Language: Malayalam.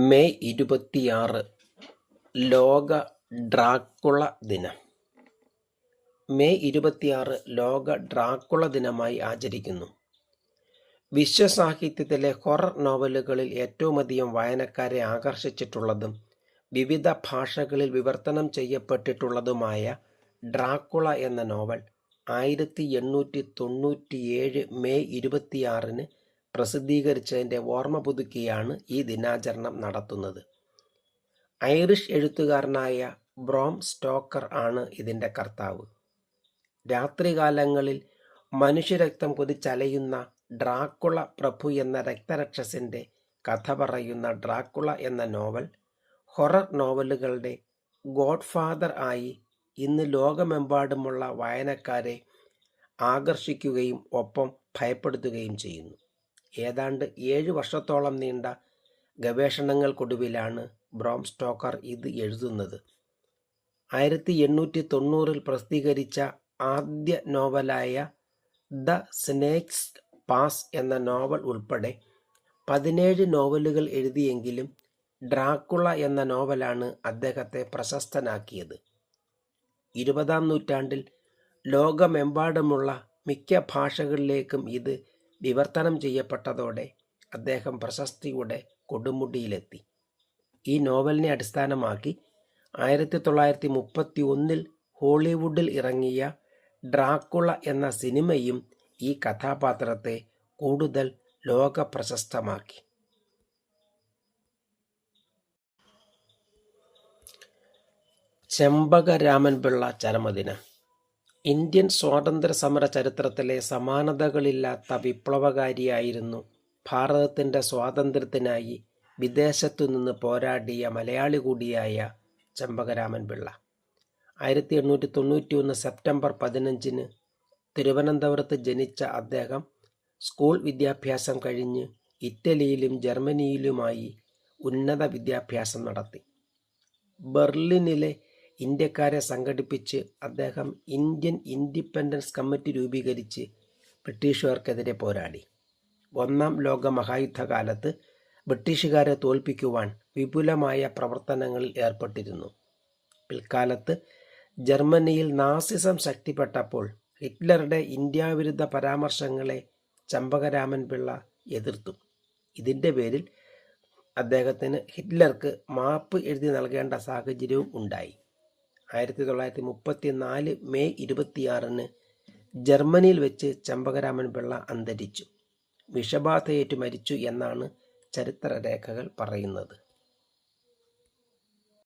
മെയ് 26 ലോക ഡ്രാക്കുള ദിനം. മെയ് 26 ലോക ഡ്രാക്കുള ദിനമായി ആചരിക്കുന്നു. വിശ്വസാഹിത്യത്തിലെ ഹൊറർ നോവലുകളിൽ ഏറ്റവുമധികം വായനക്കാരെ ആകർഷിച്ചിട്ടുള്ളതും വിവിധ ഭാഷകളിൽ വിവർത്തനം ചെയ്യപ്പെട്ടിട്ടുള്ളതുമായ ഡ്രാക്കുള എന്ന നോവൽ 1897 മെയ് 26 പ്രസിദ്ധീകരിച്ചതിൻ്റെ ഓർമ്മ പുതുക്കിയാണ് ഈ ദിനാചരണം നടത്തുന്നത്. ഐറിഷ് എഴുത്തുകാരനായ ബ്രാം സ്റ്റോക്കർ ആണ് ഇതിൻ്റെ കർത്താവ്. രാത്രികാലങ്ങളിൽ മനുഷ്യരക്തം കൊതിച്ചലയുന്ന ഡ്രാക്കുള പ്രഭു എന്ന രക്തരക്ഷസിൻ്റെ കഥ പറയുന്ന ഡ്രാക്കുള എന്ന നോവൽ ഹൊറർ നോവലുകളുടെ ഗോഡ്ഫാദർ ആയി ഇന്ന് ലോകമെമ്പാടുമുള്ള വായനക്കാരെ ആകർഷിക്കുകയും ഒപ്പം ഭയപ്പെടുത്തുകയും ചെയ്യുന്നു. ഏതാണ്ട് 7 വർഷത്തോളം നീണ്ട ഗവേഷണങ്ങൾക്കൊടുവിലാണ് ബ്രാം സ്റ്റോക്കർ ഇത് എഴുതുന്നത്. 1890 പ്രസിദ്ധീകരിച്ച ആദ്യ നോവലായ ദ സ്നേക്സ് പാസ് എന്ന നോവൽ ഉൾപ്പെടെ 17 നോവലുകൾ എഴുതിയെങ്കിലും ഡ്രാക്കുള എന്ന നോവലാണ് അദ്ദേഹത്തെ പ്രശസ്തനാക്കിയത്. 20-ാം നൂറ്റാണ്ടിൽ ലോകമെമ്പാടുമുള്ള മിക്ക ഭാഷകളിലേക്കും ഇത് വിവർത്തനം ചെയ്യപ്പെട്ടതോടെ അദ്ദേഹം പ്രശസ്തിയുടെ കൊടുമുടിയിലെത്തി. ഈ നോവലിനെ അടിസ്ഥാനമാക്കി 1931 ഹോളിവുഡിൽ ഇറങ്ങിയ ഡ്രാക്കുള എന്ന സിനിമയും ഈ കഥാപാത്രത്തെ കൂടുതൽ ലോകപ്രശസ്തമാക്കി. ചെമ്പകരാമൻ പിള്ള ചരമദിനം. ഇന്ത്യൻ സ്വാതന്ത്ര്യ സമര ചരിത്രത്തിലെ സമാനതകളില്ലാത്ത വിപ്ലവകാരിയായിരുന്നു. ഭാരതത്തിൻ്റെ സ്വാതന്ത്ര്യത്തിനായി വിദേശത്തു നിന്ന് പോരാടിയ മലയാളി കൂടിയായ ചെമ്പകരാമൻ പിള്ള. 1891 സെപ്റ്റംബർ 15 തിരുവനന്തപുരത്ത് ജനിച്ച അദ്ദേഹം സ്കൂൾ വിദ്യാഭ്യാസം കഴിഞ്ഞ് ഇറ്റലിയിലും ജർമ്മനിയിലുമായി ഉന്നത വിദ്യാഭ്യാസം നടത്തി. ബെർലിനിലെ ഇന്ത്യക്കാരെ സംഘടിപ്പിച്ച് അദ്ദേഹം ഇന്ത്യൻ ഇൻഡിപെൻഡൻസ് കമ്മിറ്റി രൂപീകരിച്ച് ബ്രിട്ടീഷുകാർക്കെതിരെ പോരാടി. 1-ാം ലോക മഹായുദ്ധകാലത്ത് ബ്രിട്ടീഷുകാരെ തോൽപ്പിക്കുവാൻ വിപുലമായ പ്രവർത്തനങ്ങളിൽ ഏർപ്പെട്ടിരുന്നു. പിൽക്കാലത്ത് ജർമ്മനിയിൽ നാസിസം ശക്തിപ്പെട്ടപ്പോൾ ഹിറ്റ്ലറുടെ ഇന്ത്യാവിരുദ്ധ പരാമർശങ്ങളെ ചെമ്പകരാമൻ പിള്ള എതിർത്തു. ഇതിൻ്റെ പേരിൽ അദ്ദേഹത്തിന് ഹിറ്റ്ലർക്ക് മാപ്പ് എഴുതി നൽകേണ്ട സാഹചര്യവും ഉണ്ടായി. 1934 മെയ് 26 ജർമ്മനിയിൽ വെച്ച് ചെമ്പകരാമൻ പിള്ള അന്തരിച്ചു. വിഷബാധയേറ്റു മരിച്ചു എന്നാണ് ചരിത്രരേഖകൾ പറയുന്നത്.